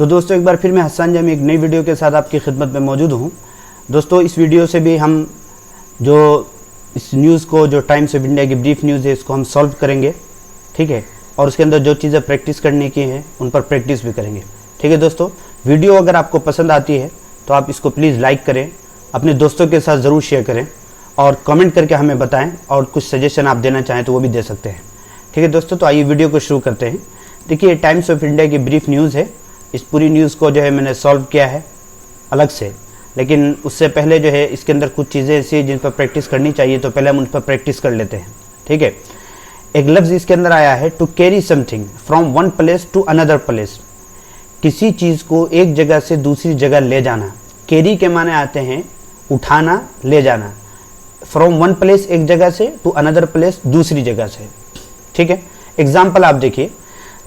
तो दोस्तों एक बार फिर मैं हसन जमी एक नई वीडियो के साथ आपकी खिदमत में मौजूद हूँ। दोस्तों इस वीडियो से भी हम जो इस न्यूज़ को जो टाइम्स ऑफ इंडिया की ब्रीफ न्यूज़ है इसको हम सॉल्व करेंगे, ठीक है। और उसके अंदर जो चीज़ें प्रैक्टिस करने की हैं उन पर प्रैक्टिस भी करेंगे, ठीक है। दोस्तों वीडियो अगर आपको पसंद आती है तो आप इसको प्लीज़ लाइक करें, अपने दोस्तों के साथ ज़रूर शेयर करें और कमेंट करके हमें बताएं, और कुछ सजेशन आप देना चाहें तो वो भी दे सकते हैं, ठीक है। दोस्तों तो आइए वीडियो को शुरू करते हैं। देखिए टाइम्स ऑफ इंडिया की ब्रीफ न्यूज़ है। इस पूरी न्यूज़ को जो है मैंने सॉल्व किया है अलग से, लेकिन उससे पहले जो है इसके अंदर कुछ चीज़ें ऐसी हैं जिन पर प्रैक्टिस करनी चाहिए, तो पहले हम उन पर प्रैक्टिस कर लेते हैं, ठीक है। एक लफ्ज़ इसके अंदर आया है to carry something from one place to another place. किसी चीज़ को एक जगह से दूसरी जगह ले जाना। कैरी के माने आते हैं उठाना, ले जाना। फ्रॉम वन प्लेस एक जगह से, टू अनदर प्लेस दूसरी जगह से, ठीक है। एग्जाम्पल आप देखिए,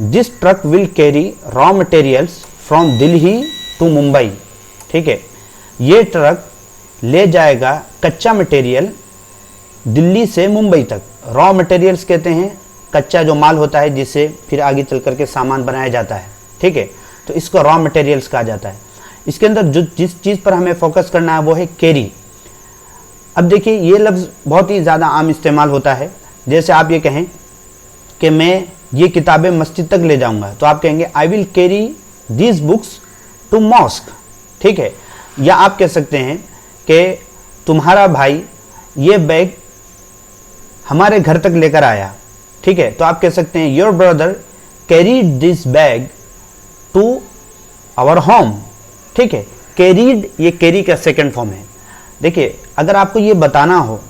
this truck will carry raw materials from Delhi to Mumbai, ठीक है। ये ट्रक ले जाएगा कच्चा मटेरियल दिल्ली से मुंबई तक। रॉ मटेरियल्स कहते हैं कच्चा जो माल होता है जिससे फिर आगे चल करके सामान बनाया जाता है, ठीक है। तो इसको रॉ मटेरियल्स कहा जाता है। इसके अंदर जो जिस चीज़ पर हमें फोकस करना है वो है कैरी। अब देखिए ये लफ्ज़ बहुत ही ज़्यादा आम इस्तेमाल होता है। जैसे आप ये कहें कि मैं ये किताबें मस्जिद तक ले जाऊंगा, तो आप कहेंगे I will carry these books to mosque, ठीक है। या आप कह सकते हैं कि तुम्हारा भाई ये बैग हमारे घर तक लेकर आया, ठीक है। तो आप कह सकते हैं your brother carried this bag to our home, ठीक है। कैरीड ये कैरी का सेकंड फॉर्म है। देखिए अगर आपको ये बताना हो,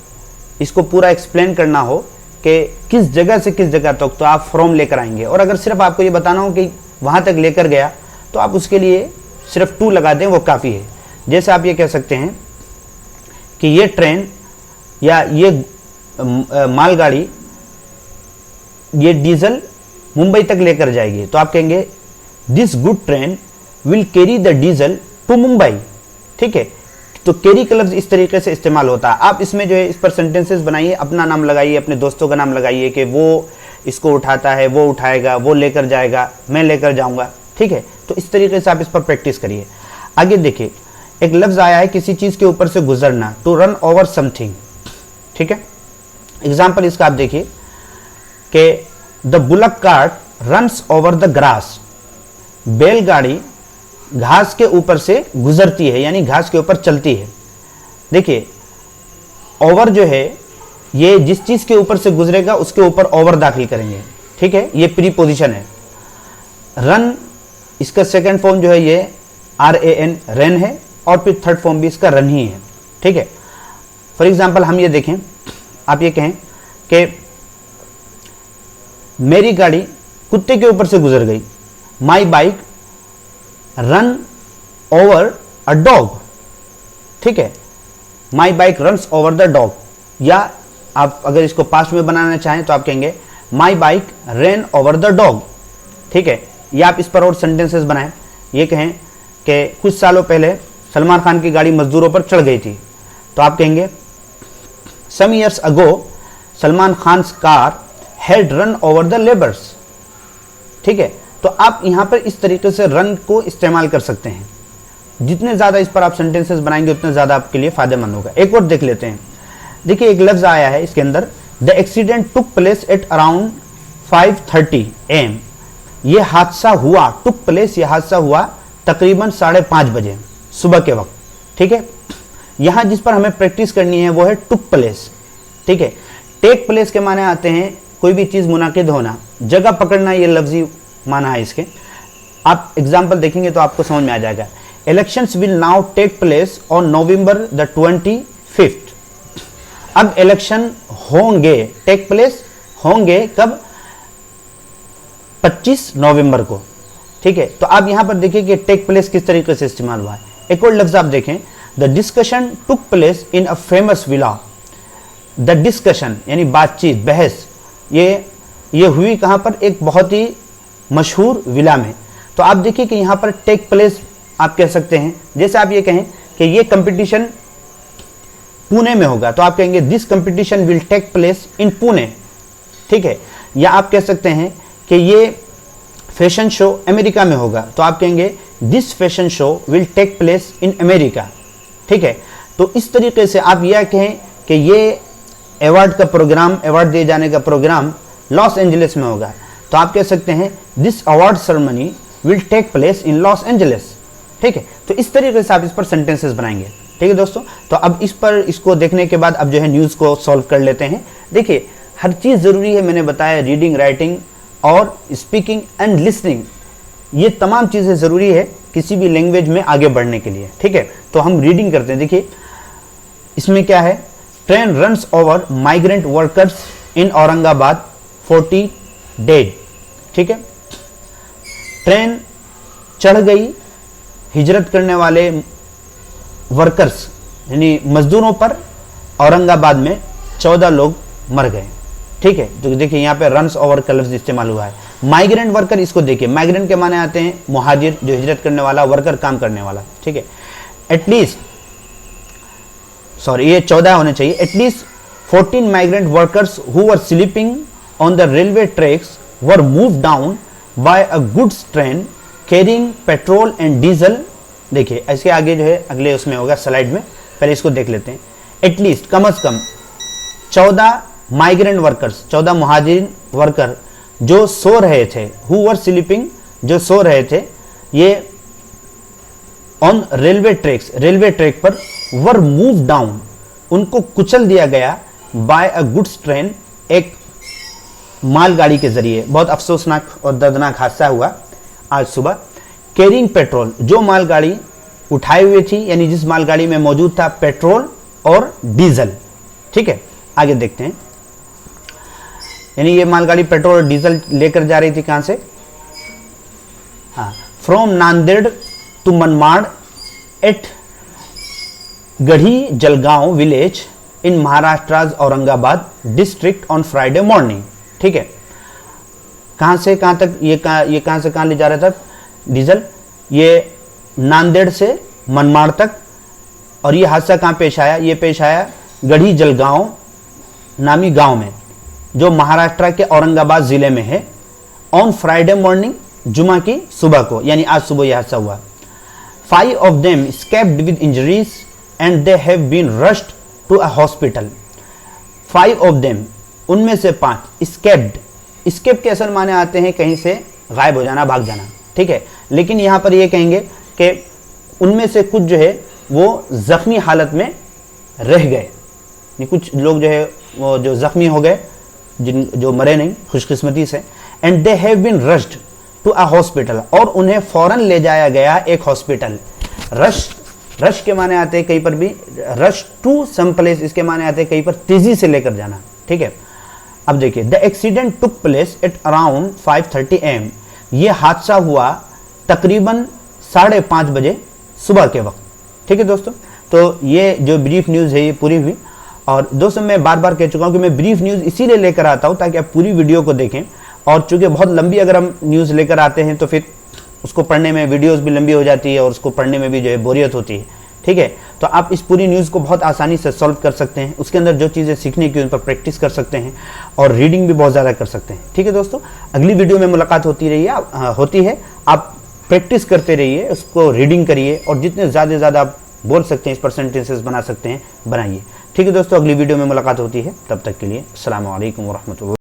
इसको पूरा एक्सप्लेन करना हो कि किस जगह से किस जगह तक, तो आप फ्रॉम लेकर आएंगे। और अगर सिर्फ आपको ये बताना हो कि वहाँ तक लेकर गया, तो आप उसके लिए सिर्फ टू लगा दें, वो काफ़ी है। जैसे आप ये कह सकते हैं कि ये ट्रेन या ये मालगाड़ी ये डीजल मुंबई तक लेकर जाएगी, तो आप कहेंगे this good train will carry the diesel to Mumbai, ठीक है। तो कैरी का लफ्ज़ इस तरीके से इस्तेमाल होता है। आप इसमें जो है इस पर सेंटेंसेस बनाइए, अपना नाम लगाइए, अपने दोस्तों का नाम लगाइए कि वो इसको उठाता है, वो उठाएगा, वो लेकर जाएगा, मैं लेकर जाऊंगा, ठीक है। तो इस तरीके से आप इस पर प्रैक्टिस करिए। आगे देखिए एक लफ्ज़ आया है किसी चीज़ के ऊपर से गुजरना, टू रन ओवर समथिंग, ठीक है। एग्जाम्पल इसका आप देखिए कि the bullock cart runs over the grass. बैलगाड़ी घास के ऊपर से गुजरती है, यानी घास के ऊपर चलती है। देखिए ओवर जो है ये जिस चीज़ के ऊपर से गुजरेगा उसके ऊपर ओवर दाखिल करेंगे, ठीक है। ये प्रीपोजिशन है। रन इसका सेकंड फॉर्म जो है ये RAN रन है, और फिर थर्ड फॉर्म भी इसका रन ही है, ठीक है। फॉर एग्जाम्पल हम ये देखें, आप ये कहें कि मेरी गाड़ी कुत्ते के ऊपर से गुजर गई। My bike run over a dog, ठीक है। My bike runs over the dog. या आप अगर इसको पास्ट में बनाना चाहें तो आप कहेंगे my bike rain over the dog, ठीक है। या आप इस पर और सेंटेंसेस बनाएं। ये कहें कि कुछ सालों पहले सलमान खान की गाड़ी मजदूरों पर चढ़ गई थी, तो आप कहेंगे some years ago Salman Khan's car had run over the labours, ठीक है। तो आप यहाँ पर इस तरीके से रन को इस्तेमाल कर सकते हैं। जितने ज़्यादा इस पर आप सेंटेंसेस बनाएंगे उतने ज़्यादा आपके लिए फ़ायदेमंद होगा। एक और देख लेते हैं। देखिए एक लफ्ज़ आया है इसके अंदर, the accident took place at around 5:30 AM। ये हादसा हुआ, टुक प्लेस ये हादसा हुआ तकरीबन 5:30 बजे सुबह के वक्त, ठीक है। यहाँ जिस पर हमें प्रैक्टिस करनी है वो है टुक प्लेस, ठीक है। टेक प्लेस के माने आते हैं कोई भी चीज़ मुनाकिद होना, जगह पकड़ना, ये लफ्ज़ी माना है इसके। आप एग्जाम्पल देखेंगे तो आपको समझ में आ जाएगा। Elections will now take place on November 25। अब इलेक्शन होंगे, टेक प्लेस होंगे कब? 25 नवंबर को, ठीक है। तो आप यहां पर देखिए कि टेक प्लेस किस तरीके से इस्तेमाल हुआ है। एक और लफ्ज आप देखें, the discussion took place in a famous villa. The discussion यानी बातचीत, बहस, ये हुई कहां पर? एक बहुत ही मशहूर विला में। तो आप देखिए कि यहाँ पर टेक प्लेस आप कह सकते हैं। जैसे आप ये कहें कि ये कंपटीशन पुणे में होगा, तो आप कहेंगे this competition will take place in Pune, ठीक है। या आप कह सकते हैं कि ये फैशन शो अमेरिका में होगा, तो आप कहेंगे this fashion show will take place in America. ठीक है, तो इस तरीके से आप यह कहें कि ये अवार्ड दिए जाने का प्रोग्राम लॉस एंजलिस में होगा, तो आप कह सकते हैं this award ceremony will take place in Los Angeles है, तो इस तरीके से आप इस पर सेंटेंसेस बनाएंगे। ठीक है दोस्तों, तो अब इसको देखने के बाद अब जो है न्यूज़ को सॉल्व कर लेते हैं। देखिए, हर चीज़ ज़रूरी है, मैंने बताया रीडिंग, राइटिंग और स्पीकिंग एंड लिसनिंग, ये तमाम चीज़ें ज़रूरी है किसी भी लैंग्वेज में आगे बढ़ने के लिए। ठीक है, तो हम रीडिंग करते हैं। देखिए इसमें क्या है, train runs over migrant workers in Aurangabad 40 dead. ठीक है, ट्रेन चढ़ गई हिजरत करने वाले वर्कर्स यानी मजदूरों पर, औरंगाबाद में 14 लोग मर गए। ठीक है, तो देखिए यहाँ पे रन्स ओवर का लफ्ज इस्तेमाल हुआ है। माइग्रेंट वर्कर, इसको देखिए, माइग्रेंट के माने आते हैं मुहाजिर, जो हिजरत करने वाला, वर्कर काम करने वाला। ठीक है, एटलीस्ट ये 14 होने चाहिए। At least 14 migrant workers who were sleeping on the railway tracks were move down by a goods train carrying petrol and diesel. देखिए इसके आगे जो है अगले उसमें होगा स्लाइड में, पहले इसको देख लेते हैं। एटलीस्ट, कम से कम 14 माइग्रेंट वर्कर्स, 14 मुहाजिर वर्कर जो सो रहे थे, हु वर स्लीपिंग, जो सो रहे थे, ये on railway tracks, railway track पर, वर मूव डाउन, उनको कुचल दिया गया, बाय अ गुड्स ट्रेन, एक मालगाड़ी के जरिए। बहुत अफसोसनाक और दर्दनाक हादसा हुआ आज सुबह। कैरिंग पेट्रोल, जो मालगाड़ी उठाए हुए थी, यानी जिस मालगाड़ी में मौजूद था पेट्रोल और डीजल। ठीक है, आगे देखते हैं। यानी ये मालगाड़ी पेट्रोल और डीजल लेकर जा रही थी कहां से, हाँ, from Nanded to Manmad at Garhi Jalgaon village in Maharashtra Aurangabad district on Friday morning. ठीक है, कहां से कहां तक, ये कहां से कहां ले जा रहा था डीजल, ये नांदेड़ से मनमाड़ तक। और ये हादसा कहां पेश आया, ये पेश आया गढ़ी जलगांव नामी गांव में, जो महाराष्ट्र के औरंगाबाद जिले में है। ऑन फ्राइडे मॉर्निंग, जुमा की सुबह को, यानी आज सुबह यह हादसा हुआ। 5 of them escaped with injuries and they have been rushed to a hospital. 5 of them, उनमें से 5, escaped, escape के असल माने आते हैं कहीं से गायब हो जाना, भाग जाना। ठीक है, लेकिन यहाँ पर ये कहेंगे कि उनमें से कुछ जो है वो जख्मी हालत में रह गए, कुछ लोग जो है वो जो जख्मी हो गए, जो मरे नहीं खुशकिस्मती से। And they have been rushed to a hospital, और उन्हें फौरन ले जाया गया एक हॉस्पिटल। रश के माने आते हैं कहीं पर भी, रश टू सम प्लेस, इसके माने आते हैं कहीं पर तेजी से लेकर जाना। ठीक है, अब देखिए, the accident took place at around 5:30 AM। ये हादसा हुआ तकरीबन 5:30 बजे सुबह के वक्त। ठीक है दोस्तों, तो ये जो ब्रीफ न्यूज़ है ये पूरी हुई। और दोस्तों मैं बार बार कह चुका हूँ कि मैं ब्रीफ न्यूज़ इसीलिए लेकर आता हूँ ताकि आप पूरी वीडियो को देखें, और चूंकि बहुत लंबी अगर हम न्यूज़ लेकर आते हैं तो फिर उसको पढ़ने में, वीडियोस भी लंबी हो जाती है और उसको पढ़ने में भी जो है बोरियत होती है। ठीक है, तो आप इस पूरी न्यूज़ को बहुत आसानी से सॉल्व कर सकते हैं, उसके अंदर जो चीज़ें सीखने की उन पर प्रैक्टिस कर सकते हैं और रीडिंग भी बहुत ज़्यादा कर सकते हैं। ठीक है दोस्तों, अगली वीडियो में मुलाकात होती है, आप प्रैक्टिस करते रहिए, उसको रीडिंग करिए और जितने ज़्यादा आप बोल सकते हैं, इस पर सेंटेंसेस बना सकते हैं, बनाइए। ठीक है दोस्तों, अगली वीडियो में मुलाकात होती है, तब तक के लिए अस्सलाम वालेकुम व रहमतुल्लाह।